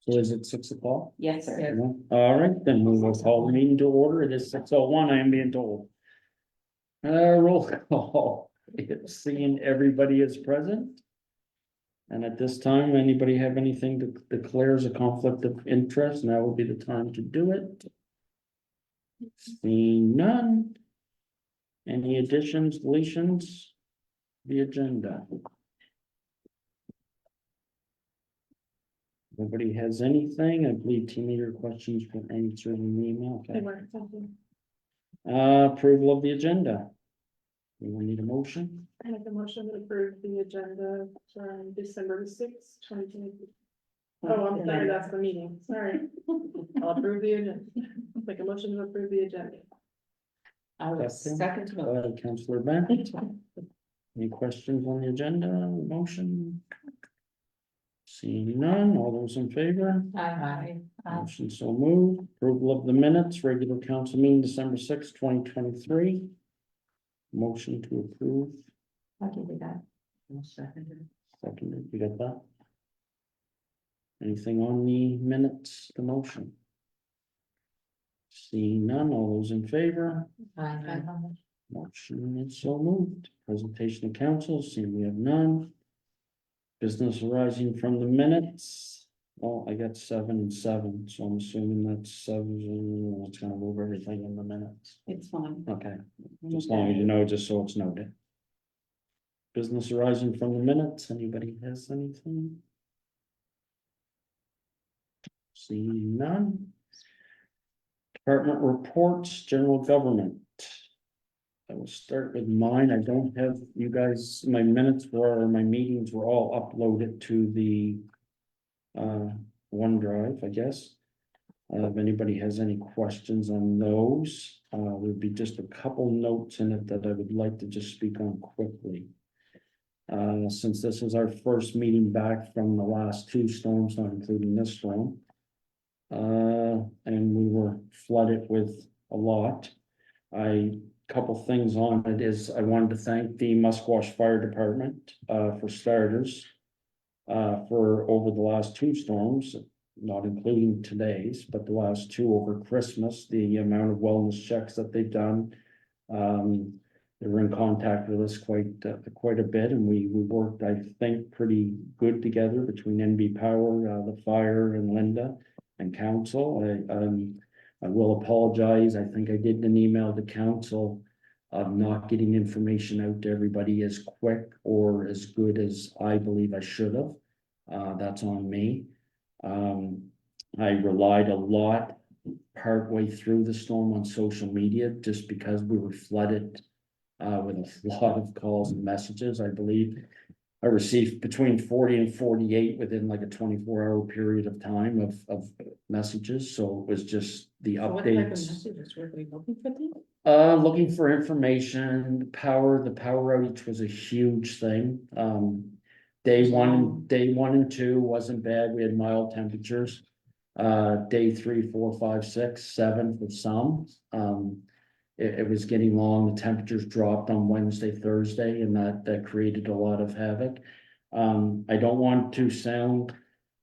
So is it 6 o'clock? Yes, sir. No? All right, then we will call the meeting to order. It is 6:01, I am being told. Roll call. Seeing everybody is present. And at this time, anybody have anything to declare as a conflict of interest? Now would be the time to do it. Seeing none. Any additions, deletions? The agenda. Nobody has anything? I believe team leader questions were answered in the email. They Okay. weren't something. Approval of the agenda. We will need a motion. I make a motion to approve the agenda from December 6th, 2020. Oh, I'm sorry, that's the meeting, sorry. I'll approve the agenda. Make a motion to approve the agenda. I will second to vote. Councillor Bennett. Any questions on the agenda, motion? Seeing none, all those in favor? Aye. Motion so moved. Approval of the minutes, regular council meeting December 6th, 2023. Motion to approve. I can do that. I'll second it. Seconded, you got that? Anything on the minutes, the motion? Seeing none, all those in favor? Aye. Motion is so moved. Presentation of council, seeing we have none. Business arising from the minutes. Well, I got 7 and 7, so I'm assuming that's 7. It's gonna move everything in the minutes. It's fine. Okay, as long as you know, just so it's noted. Business arising from the minutes, anybody has anything? Seeing none. Department reports, general government. I will start with mine. I don't have, you guys, my minutes were, or my meetings were all uploaded to the OneDrive, I guess. If anybody has any questions on those, there'd be just a couple notes in it that I would like to just speak on quickly. Since this is our first meeting back from the last 2 storms, not including this storm. And we were flooded with a lot. Couple things on it is I wanted to thank the Musquash Fire Department, for starters. For over the last 2 storms, not including today's, but the last 2 over Christmas, the amount of wellness checks that they've done. They were in contact with us quite a bit, and we worked, I think, pretty good together between NB Power, the fire, and Linda and council. I will apologize. I think I did an email to council of not getting information out to everybody as quick or as good as I believe I should have. That's on me. I relied a lot partway through the storm on social media just because we were flooded with a lot of calls and messages. I believe I received between 40 and 48 within like a 24-hour period of time of messages. So it was just the What type of updates. messages were we looking for them? Looking for information, the power outage was a huge thing. Day one and 2 wasn't bad. We had mild temperatures. Day 3, 4, 5, 6, 7 for some. It was getting long. The temperatures dropped on Wednesday, Thursday, and that created a lot of havoc. I don't want to sound,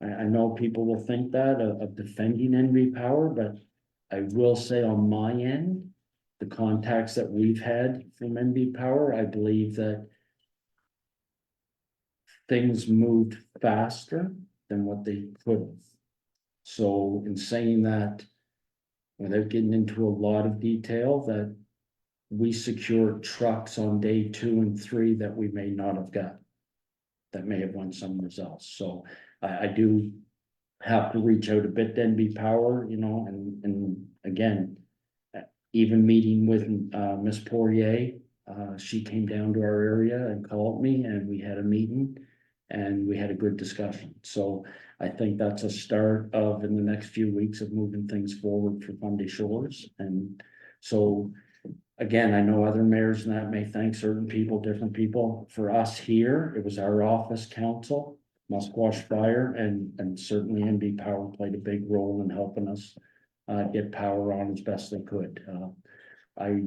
I know people will think that of defending NB Power, but I will say on my end, the contacts that we've had from NB Power, I believe that things moved faster than what they could have. So in saying that, without getting into a lot of detail, that we secured trucks on day 2 and 3 that we may not have got. That may have went somewhere else. So I do have to reach out a bit to NB Power, you know, and again, even meeting with Miss Poirier, she came down to our area and called me, and we had a meeting and we had a good discussion. So I think that's a start of, in the next few weeks, of moving things forward for Fundy Shores. And so again, I know other mayors and that may thank certain people, different people. For us here, it was our office council, Musquash Fire, and certainly NB Power played a big role in helping us get power on as best they could. I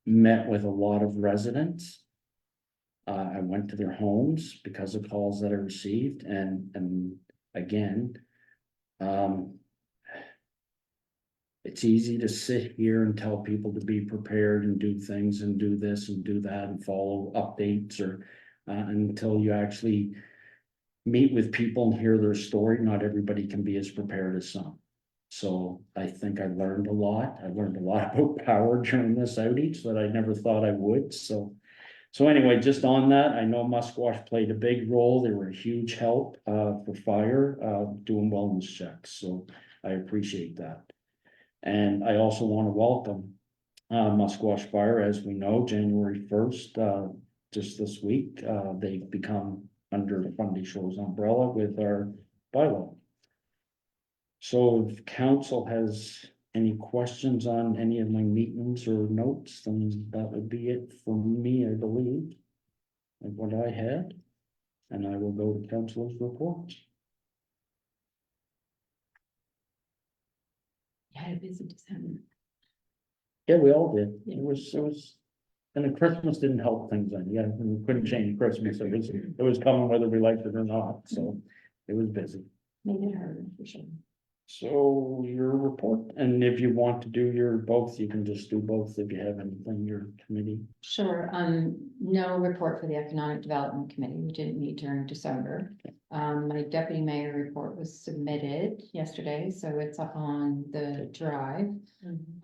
met with a lot of residents. I went to their homes because of calls that I received, and again, Um. It's easy to sit here and tell people to be prepared and do things and do this and do that and follow updates or, until you actually. Meet with people and hear their story, not everybody can be as prepared as some. So I think I learned a lot. I learned a lot about power during this outage that I never thought I would, so. So anyway, just on that, I know Musquash played a big role. They were a huge help for fire, doing wellness checks, so I appreciate that. And I also want to welcome Musquash Fire, as we know, January 1st, just this week, they've become under Fundy Shores umbrella with our bylaw. So if council has any questions on any of my meetings or notes, then that would be it for me, I believe. Of what I had, and I will go to council's reports. You had a busy December. Yeah, we all did. It was. And the Christmas didn't help things then. Yeah, we couldn't change Christmas. It was coming whether we liked it or not, so it was busy. Made it harder for sure. So your report, and if you want to do your both, you can just do both if you have anything, your committee. Sure, no report for the Economic Development Committee, we didn't meet during December. My deputy mayor report was submitted yesterday, so it's up on the drive.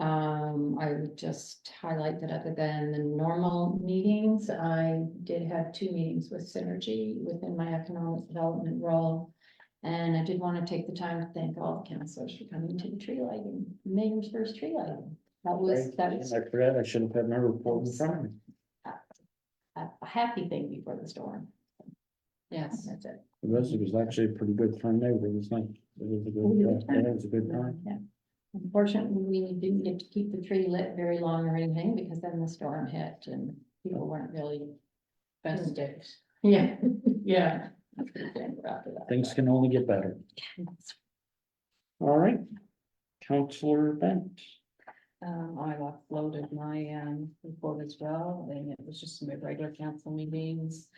I would just highlight that other than the normal meetings, I did have 2 meetings with Synergy within my economic development role. And I did want to take the time to thank all the councilors for coming to the tree lighting, mayor's first tree lighting. That was I forgot, I should have had my report in front of me. a happy thing before the storm. Yes, that's it. It was actually a pretty good turnout. It was nice. It was a good, yeah, it was a good time. Yeah. Unfortunately, we didn't get to keep the tree lit very long or anything because then the storm hit and people weren't really festive. Yeah, yeah. After that. Things can only get better. All right. Counselor Bent. I've uploaded my report as well, and it was just some regular council meetings.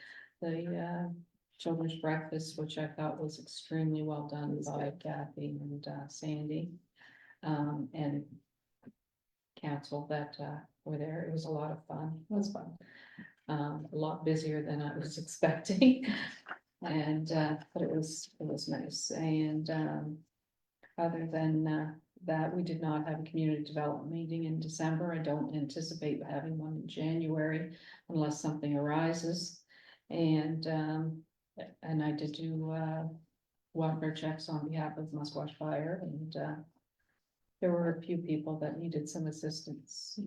The children's breakfast, which I thought was extremely well done by Kathy and Sandy. And council that were there. It was a lot of fun. It was fun. A lot busier than I was expecting. And but it was nice. And other than that, we did not have a community development meeting in December. I don't anticipate having one in January unless something arises. And I did do welfare checks on behalf of Musquash Fire, and there were a few people that needed some assistance.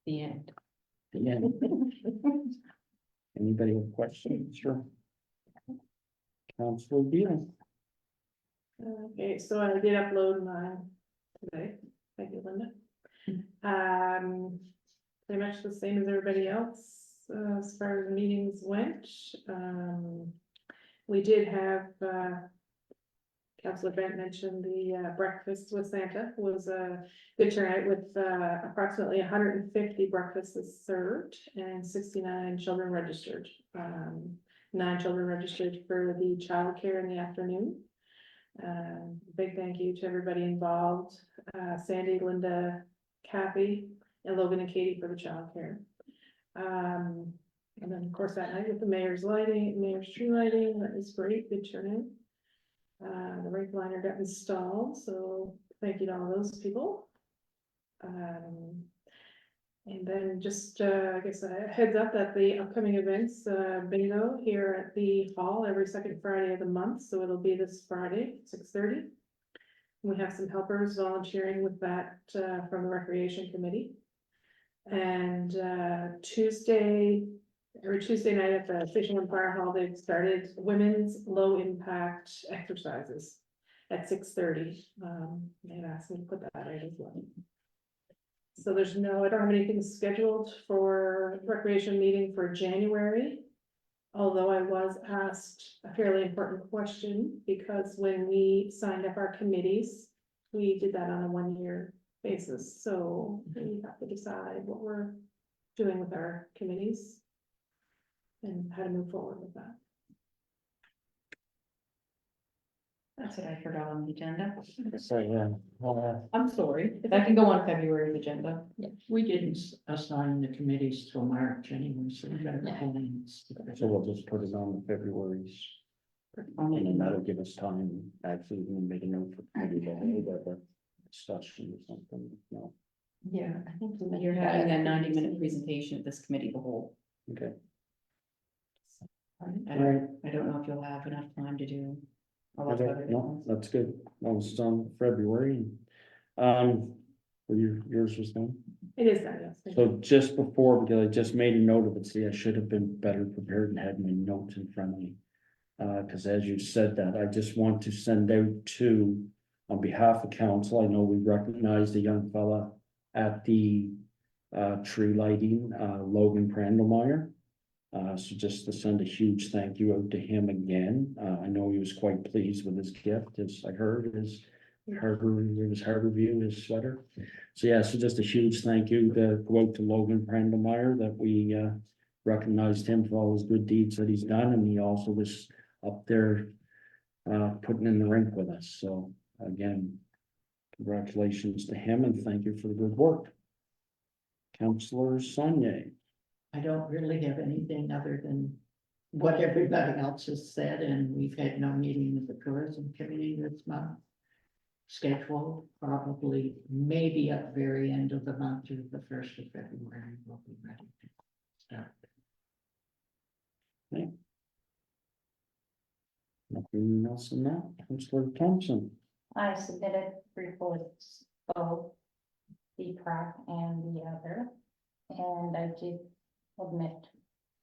The end. Yeah. Anybody have questions? Sure. Counselor Beal. Okay, so I did upload mine today. Thank you, Linda. Pretty much the same as everybody else, as far as the meetings went. We did have, Councilor Bent mentioned the breakfast with Santa was a good turnout with approximately 150 breakfasts served and 69 children registered. 9 children registered for the childcare in the afternoon. Big thank you to everybody involved, Sandy, Linda, Kathy, and Logan and Katie for the childcare. And then of course that night with the mayor's tree lighting, that was great, good turnout. The rake liner got installed, so thank you to all those people. And then just, I guess a heads up that the upcoming events, bingo here at the hall every second Friday of the month, so it'll be this Friday, 6:30. We have some helpers volunteering with that from the Recreation Committee. And every Tuesday night at the Station 1 Fire Hall, they've started women's low impact exercises at 6:30. They've asked me to put that out as well. So I don't have anything scheduled for recreation meeting for January. Although I was asked a fairly important question, because when we signed up our committees, we did that on a 1-year basis. So we have to decide what we're doing with our committees. and how to move forward with that. That's what I forgot on the agenda. So, yeah, I'm sorry, if I can go on February's agenda. We didn't assign the committees till March anyway, so we better. Yeah. so we'll just put it on the February's. And then that'll give us time, actually, we can make a note for maybe the discussion or something, no, Yeah, I think. You're having a 90-minute presentation at this committee of the whole. okay. I All don't, right, I don't know if you'll have enough time to do. a lot of okay, other no, things. that's good, that was on February. Well, yours was done. It is done, yes. Thank you. So just before, because I just made a note of it, see, I should have been better prepared and had my notes in front of me. Cause as you said that, I just want to send out to, on behalf of council, I know we recognized a young fella at the tree lighting, Logan Prandelmeyer. So just to send a huge thank you out to him again. I know he was quite pleased with his gift, as I heard, his Harbor View, his sweater. So yeah, so just a huge thank you to go out to Logan Prandelmeyer that we recognized him for all his good deeds that he's done, and he also was up there putting in the rink with us. So again, congratulations to him and thank you for the good work. Councillor Sonia. I don't really have anything other than what everybody else has said, and we've had no meeting with the tourism committee this month. Scheduled probably maybe at the very end of the month or the 1st of February, we'll be ready to start. Nothing else in that, Councillor Thompson. I submitted reports, both the PrAC and the other. And I did admit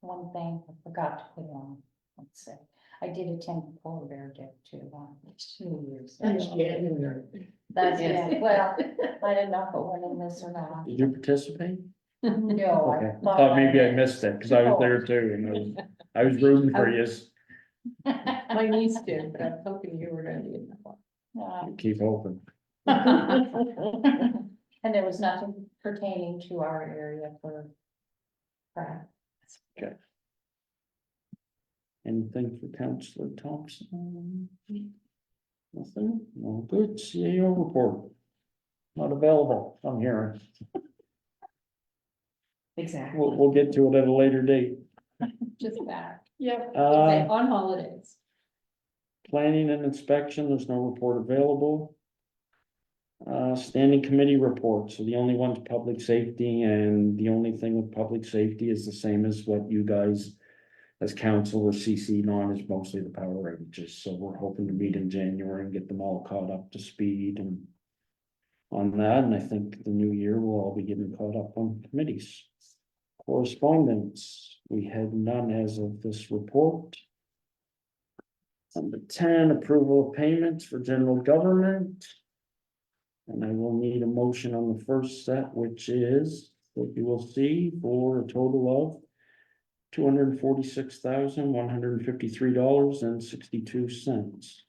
one thing I forgot to put on, let's say. I did attend the Polar Bear Day too, 2 years. That's ago. January. That's Yes. it, well, I didn't know if it went in this or not. Did you participate? No. Okay, thought thought maybe I missed it, cause I was there too, and I was rooting for you. My niece did, but I'm hoping you were gonna be in that one. Keep hoping. And there was nothing pertaining to our area for PrAC. Anything for Councillor Thompson? Nothing? No, good. CAO report. Not available, I'm hearing. Exactly. We'll get to it at a later date. Just back. Yep. Uh, On holidays. Planning and inspection, there's no report available. Standing committee reports, so the only one's public safety, and the only thing with public safety is the same as what you guys as council were CC'd on, is mostly the power outages, so we're hoping to meet in January and get them all caught up to speed and on that, and I think the new year we'll all be getting caught up on committees. Correspondence, we had none as of this report. Number 10, approval of payments for general government. And I will need a motion on the first set, which is, what you will see, for a total of $246,153.62.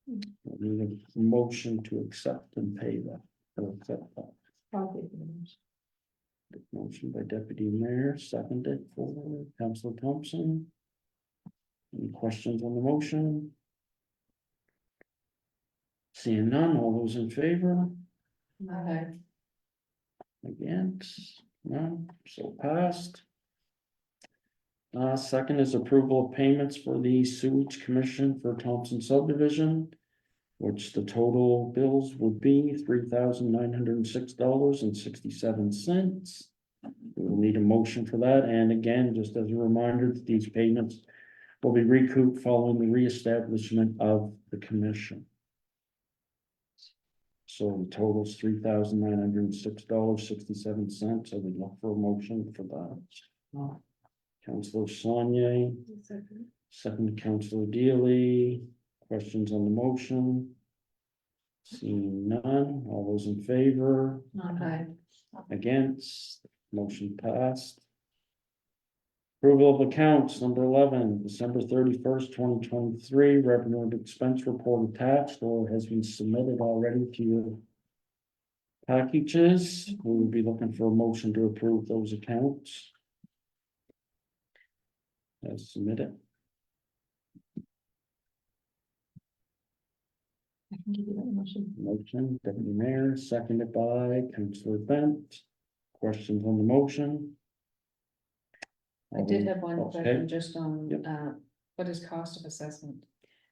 I need a motion to accept and pay that. Or accept that. Motion by Deputy Mayor, seconded for Councilor Thompson. Any questions on the motion? Seeing none, all those in favor? Okay. Against, none, so passed. Second is approval of payments for the sewage commission for Thompson subdivision, which the total bills would be $3,906.67. We will need a motion for that, and again, just as a reminder that these payments will be recouped following the reestablishment of the commission. So the total is $3,906.67. I would look for a motion for that. Councillor Sonia, second Councillor Dealey. Questions on the motion? Seeing none, all those in favor, Okay. against, motion passed. Approval of accounts, number 11, December 31st, 2023, revenue and expense report attached or has been submitted already to your packages. We will be looking for a motion to approve those accounts. as submitted. I can give you that motion. Motion, Deputy Mayor, seconded by Councillor Bent. Questions on the motion? I did have one Okay. question just on, Yep. what is cost of assessment?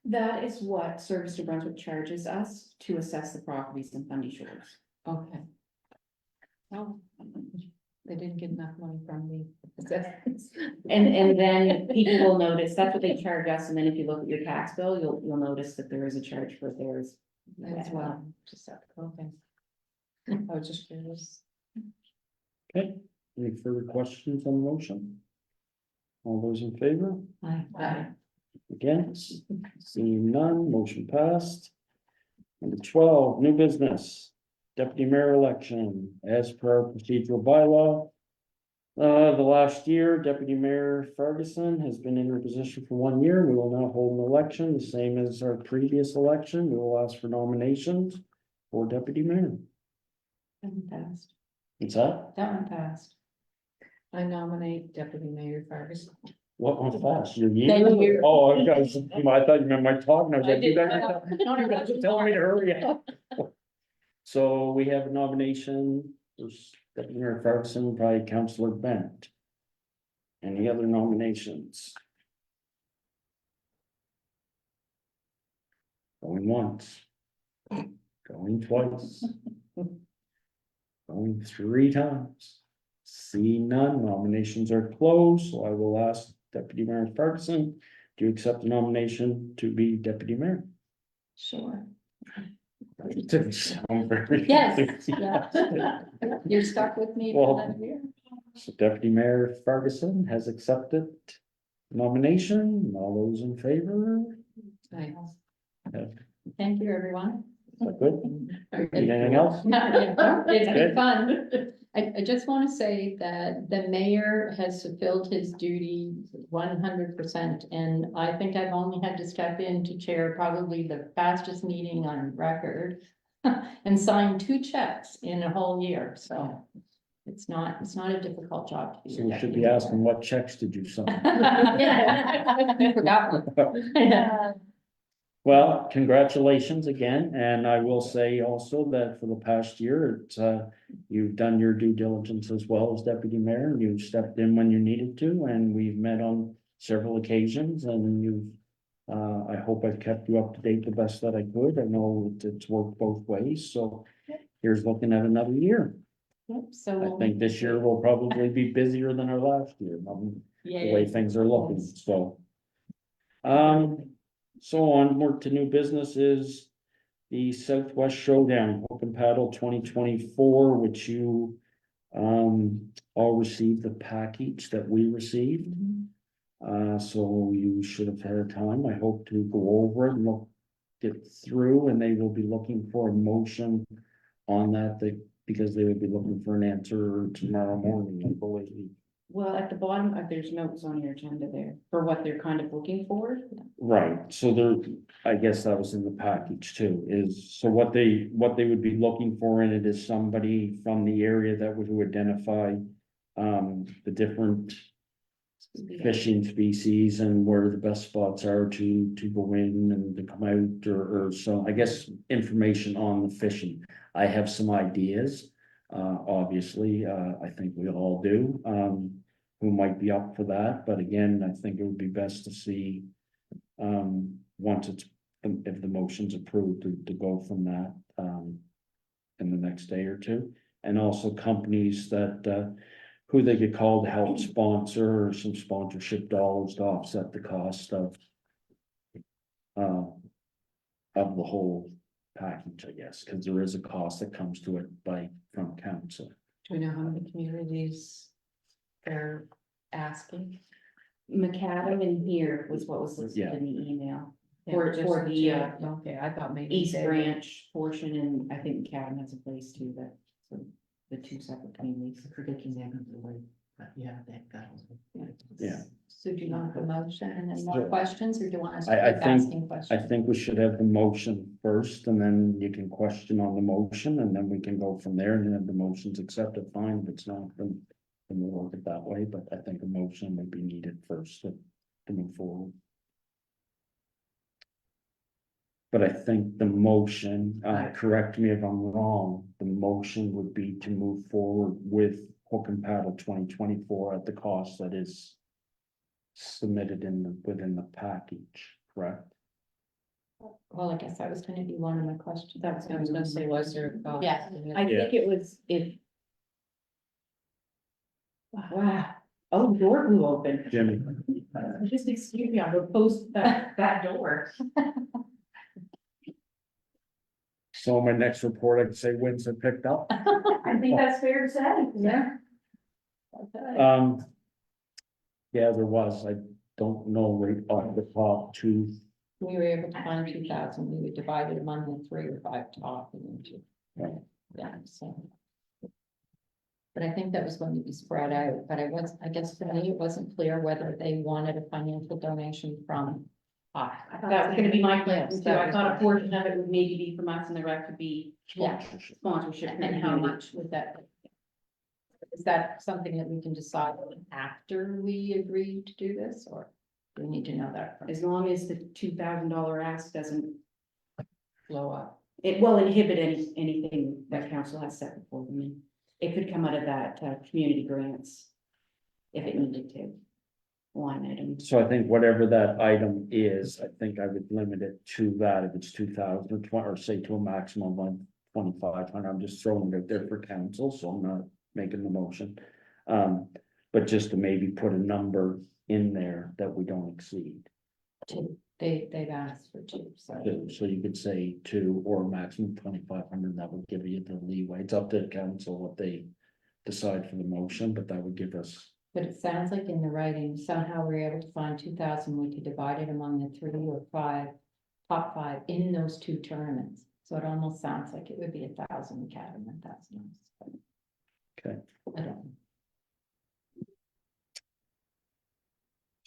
That is what Service New Brunswick charges us to assess the properties in Fundy Shores. Okay. Oh, they didn't get enough money from the assessments. And then people will notice, that's what they charge us, and then if you look at your tax bill, you'll notice that there is a charge for theirs as well. Just, okay. I was just curious. Okay, any further questions on the motion? All those in favor? Aye. Against? Seeing none, motion passed. Number 12, new business. Deputy mayor election, as per our procedural bylaw. The last year, Deputy Mayor Ferguson has been in her position for 1 year. We will now hold an election, the same as our previous election. We will ask for nominations for deputy mayor. That one passed. What's that? That one passed. I nominate Deputy Mayor Ferguson. What went fast? Your Thank year? you. Oh, I thought you meant my talk, and I was like, you guys No, no, are telling me to hurry up. So we have a nomination for Deputy Mayor Ferguson by Councillor Bent. Any other nominations? Going once. Going twice. Going 3 times. See none, nominations are closed, so I will ask Deputy Mayor Ferguson, do you accept the nomination to be deputy mayor? Sure. It didn't sound very- Yes, yeah. You're stuck with me Well- for another year. So Deputy Mayor Ferguson has accepted nomination. All those in favor? Nice. Thank you, everyone. Is that good? Anything else? It's Good. been fun. I just want to say that the mayor has fulfilled his duty 100%. And I think I've only had to step in to chair probably the fastest meeting on record and sign 2 checks in a whole year. So it's not a difficult job to be. So we should be asking, what checks did you sign? I forgot one. Well, congratulations again, and I will say also that for the past year, it's, you've done your due diligence as well as deputy mayor, and you've stepped in when you needed to, and we've met on several occasions, and you've, I hope I've kept you up to date the best that I could. I know it's worked both ways, so here's looking at another year. So I think this year will probably be busier than our last year, the way things are looking, so. So onward to new businesses, the Southwest Showdown Hook and Paddle 2024, which you all received the package that we received. So you should have had time, I hope, to go over it and look it through, and they will be looking for a motion on that, because they would be looking for an answer tomorrow morning, I believe. Well, at the bottom, there's notes on your agenda there for what they're kind of looking for. Right, so there, I guess that was in the package too, is, so what they would be looking for in it is somebody from the area that would identify. The different fishing species and where the best spots are to go in and to come out, or so, I guess, information on the fishing. I have some ideas, obviously, I think we all do, who might be up for that, but again, I think it would be best to see. Once it's, if the motion's approved, to go from that, in the next day or two. And also companies that, who they could call to help sponsor, or some sponsorship dollars to offset the cost of the whole package, I guess, because there is a cost that comes to it from council. Do we know how many communities they're asking? Macadam in here was what was listed Yeah. in the email. Yeah, For just the, the two. Okay, I thought maybe. East they- Branch portion, and I think Macadam has a place too, that, so the 2 separate communities. Predicting them in the way, but yeah, that got. Yeah. So do you want a motion and then more Sure. questions, or do you want us to I keep think- asking I questions? think we should have the motion first, and then you can question on the motion, and then we can go from there, and then if the motion's accepted, fine, if it's not, then we'll work it that way, but I think a motion would be needed first. to move forward. But I think the motion, correct me if I'm wrong, the motion would be to move forward with Hook and Paddle 2024 at the cost that is submitted within the package, correct? Well, I guess that was gonna be one of my questions. That's what I was gonna say, was there? a cost? Yeah. I Yeah. think it was if. Wow, oh, door blew open. Jimmy, Just excuse me, I'm gonna post that door. so my next report, I'd say wins are picked up. I think that's fair to say. Yeah. Yeah, there was, I don't know right off the top to, We were able to find 2,000, we would divide it among the 3 or 5 top and then 2. Right. Yeah, so. But I think that was going to be spread out, but I guess for me, it wasn't clear whether they wanted a financial donation from. That was gonna be my plan Yes, too. that I was thought my- a portion of it would maybe be from us and the rest would be Yeah. sponsorship. from the And how community. much would that? Is that something that we can decide on after we agree to do this, or do we need to know that from As long as the $2,000 ask doesn't, blow up? it will inhibit anything that council has set before them. It could come out of that, community grants. If it needed to. Line item. so I think whatever that item is, I think I would limit it to that if it's 2,000 or 20, or say to a maximum of 2,500. I'm just throwing it out there for council, so I'm not making the motion. But just to maybe put a number in there that we don't exceed. 2, they've asked for 2, so. So you could say 2 or maximum 2,500, that would give you the leeway. It's up to the council what they decide for the motion, but that would give us. But it sounds like in the writing, somehow we're able to find 2,000, we could divide it among the 3 or 5, top 5 in those 2 tournaments. So it almost sounds like it would be 1,000 Academy, 1,000. Okay. I don't know.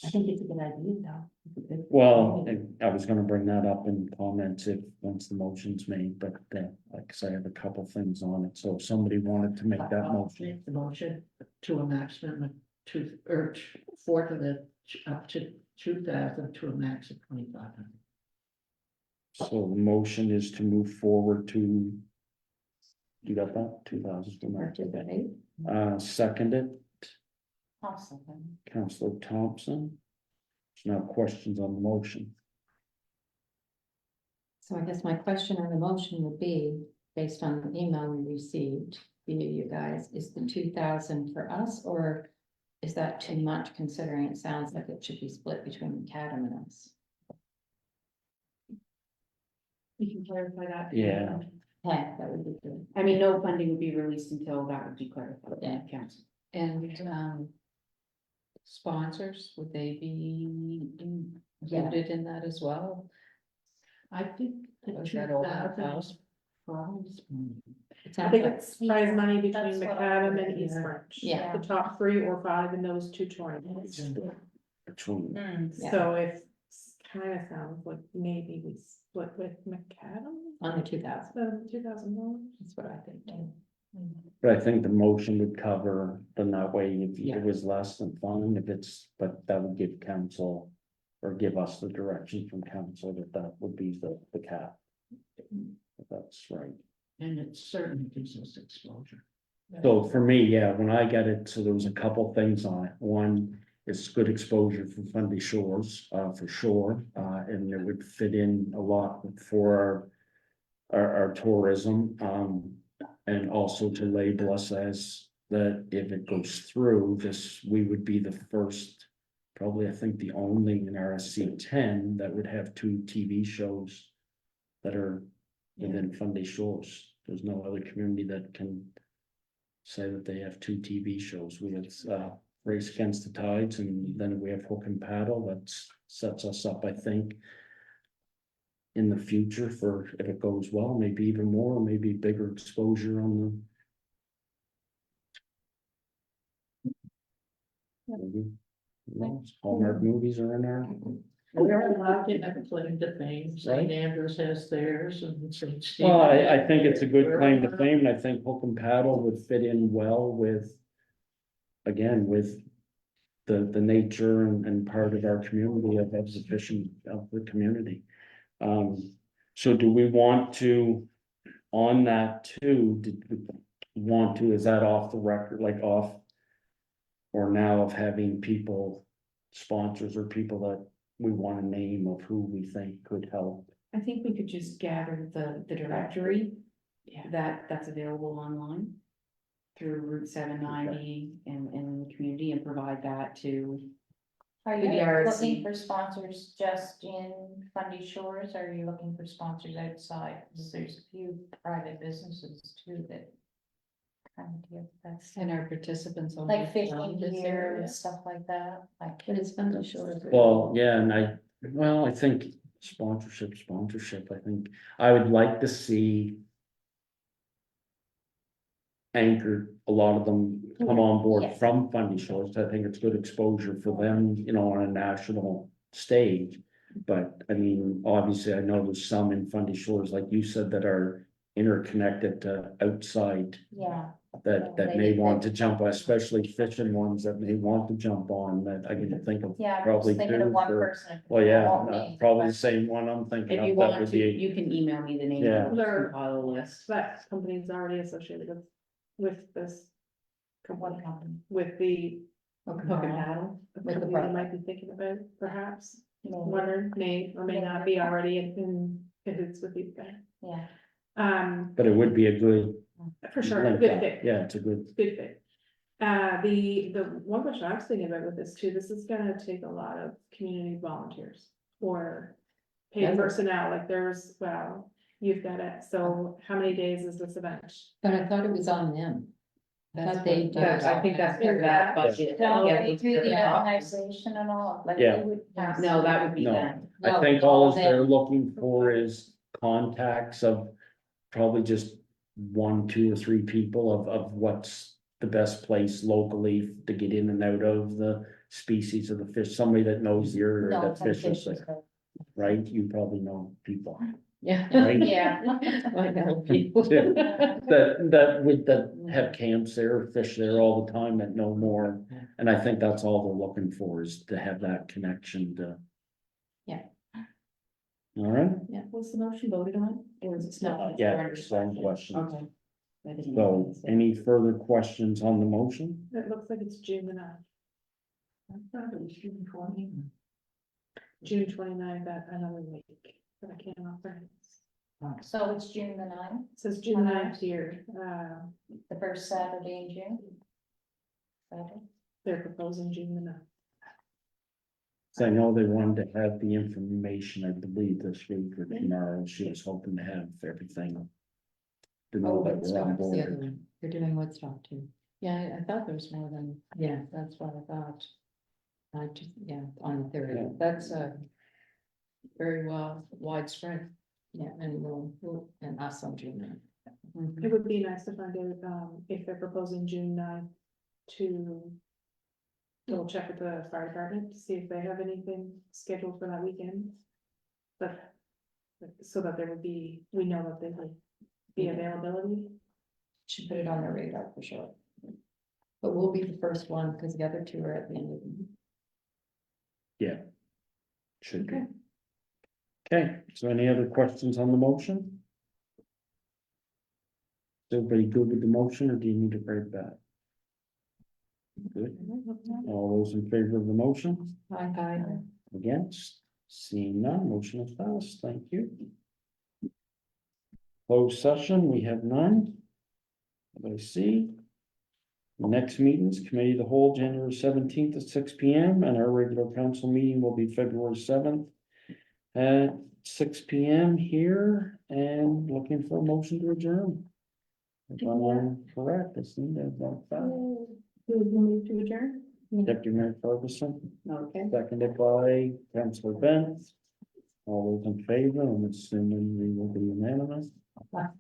I think it's a good idea, though. It's a good- Well, and I was gonna bring that up in comments if, once the motion's made, but like I say, I have a couple things on it, so if somebody wanted to make that I'll motion. make the motion to a maximum of 2, or 4 to the, up to 2,000 to a max of 2,500. So the motion is to move forward to. You got that, 2,000 to Or max. 2,000. Seconded, Awesome. Councillor Thompson. There's now questions on the motion. So I guess my question on the motion would be, based on the email we received via you guys, is the 2,000 for us, or is that too much considering it sounds like it should be split between CADM and us? We can clarify that. Yeah. Yeah, that would be good. I mean, no funding would be released until that would be clarified Yeah. by council. And, sponsors, would they be Yeah. included in that as well? I think the Was that all 2,000 house? is prize money. It I sounds think like, it's prize money between That's what I Macadam heard, and East yeah. French. Yeah. The top 3 or 5 in those 2 tournaments. Between, Yeah. So it kind of sounds like maybe we split with Macadam. on the 2,000, The $2,000. that's what I think too. but I think the motion would cover, then that way if Yeah. it was less than fine, if it's, but that would give council. Or give us the direction from council that would be the cap. If that's right. And it certainly gives us exposure. So for me, yeah, when I got it, so there was a couple things on it. One, it's good exposure for Fundy Shores, for sure, and it would fit in a lot for our tourism, and also to label us as that if it goes through this, we would be the first, probably, I think, the only in RSC 10 that would have 2 TV shows that are within Fundy Shores. There's no other community that can say that they have 2 TV shows. We have Race Against the Tides, and then we have Hook and Paddle. That sets us up, I think, in the future for, if it goes well, maybe even more, maybe bigger exposure on the. Maybe. Well, Hallmark movies are in there. We're allowed to have a claim to fame. St. Right. Andrews has theirs and St. Stephen's. Well, I think it's a good claim to fame, and I think Hook and Paddle would fit in well with. Again, with the nature and part of our community of the fishing of the community. So do we want to, on that too, did we want to, is that off the record, like off? Or now of having people, sponsors or people that we want a name of who we think could help? I think we could just gather the directory. Yeah. That's available online. Through Route 790 and the community and provide that to. Are The you RSC. looking for sponsors just in Fundy Shores, or are you looking for sponsors outside? Because there's a few private businesses too that. Kind of give that stuff, And our participants. all like around fishing this gear area. and stuff like that, like. But it's Fundy Shores. Well, yeah, and I think sponsorship, I think I would like to see. Anchor, a lot of them come on board Yes. from Fundy Shores. I think it's good exposure for them, you know, on a national stage. But I mean, obviously, I know there's some in Fundy Shores, like you said, that are interconnected to outside. Yeah, That they- may want to jump, especially fishing ones that may want to jump on that I can think of. yeah, I'm Probably just thinking of two one for- person. Well, I yeah, won't name, probably but- the same one I'm thinking If you of, that want would to, be, you can email me the name. Yeah. I'll just compile a list. That company's already associated with this. What company? With the Hook and paddle. With the company you product. might be thinking about, perhaps, Maybe. wonder, may or may not be already in, if it's with these guys. Yeah, but it would be a good. For sure, link good up. fit. Yeah, it's a good, Good fit. The one question I was thinking about with this too, this is gonna take a lot of community volunteers or paid Does it? personnel, like there's, well, you've got it, so how many days is this event? But I thought it was on them. That's But they what- do that's- it I think that's part of that budget. no, Yeah, they do the yeah. organization and all, like Yeah. they would. pass No, that would be No. them. I No, think it's all all they're them. looking for is contacts of probably just 1, 2, or 3 people of what's the best place locally to get in and out of the species of the fish, somebody that knows the area No, that some fishes fishes there, go. right? You probably know people, Yeah. right? Yeah. I know people. Yeah. That have camps there, fish there all the time, that know more, and I think that's all they're looking for, is to have that connection to. Yeah. All right, Was the motion voted on? Or was it still? yeah, same question. Okay. I didn't So, know. any further questions on the motion? It looks like it's June the 9th. I thought it was June 20. June 29th, at another week, but I can't offer. It So it's June the 9th, says June 9th here, the first Saturday in June. Saturday. they're proposing June the 9th. So I know they wanted to have the information, I believe, this week or tomorrow. She was hoping to have everything. To know Oh, that we're on Woodstock's the other board. one. They're doing Woodstock too. Yeah, I thought there was more than, Yeah, that's what I thought. I just, yeah, on the Yeah. third. That's very well widespread. Yeah, and and us on June 9th. It would be nice to find out, if they're proposing June 9th to double check with the fire department to see if they have anything scheduled for that weekend. But, so that there would be, we know that there would be availability. Should put it on their radar for sure. But we'll be the first one because the other two are at the end of the. Should be. Okay, so any other questions on the motion? Is everybody good with the motion, or do you need to break that? Good, all those in favor of the motion? Aye. Against, seeing none, motion is passed, thank you. Closed session, we have none. I see. Next meetings, committee of the whole, January 17th at 6 p.m. and our regular council meeting will be February 7th. At 6 p.m. here, and looking for a motion to adjourn. If I'm correct, it's needed about that. Who would move to adjourn? Deputy Mayor Ferguson, Okay. seconded by Councilor Bent. All those in favor, I'm assuming we will be unanimous. All right.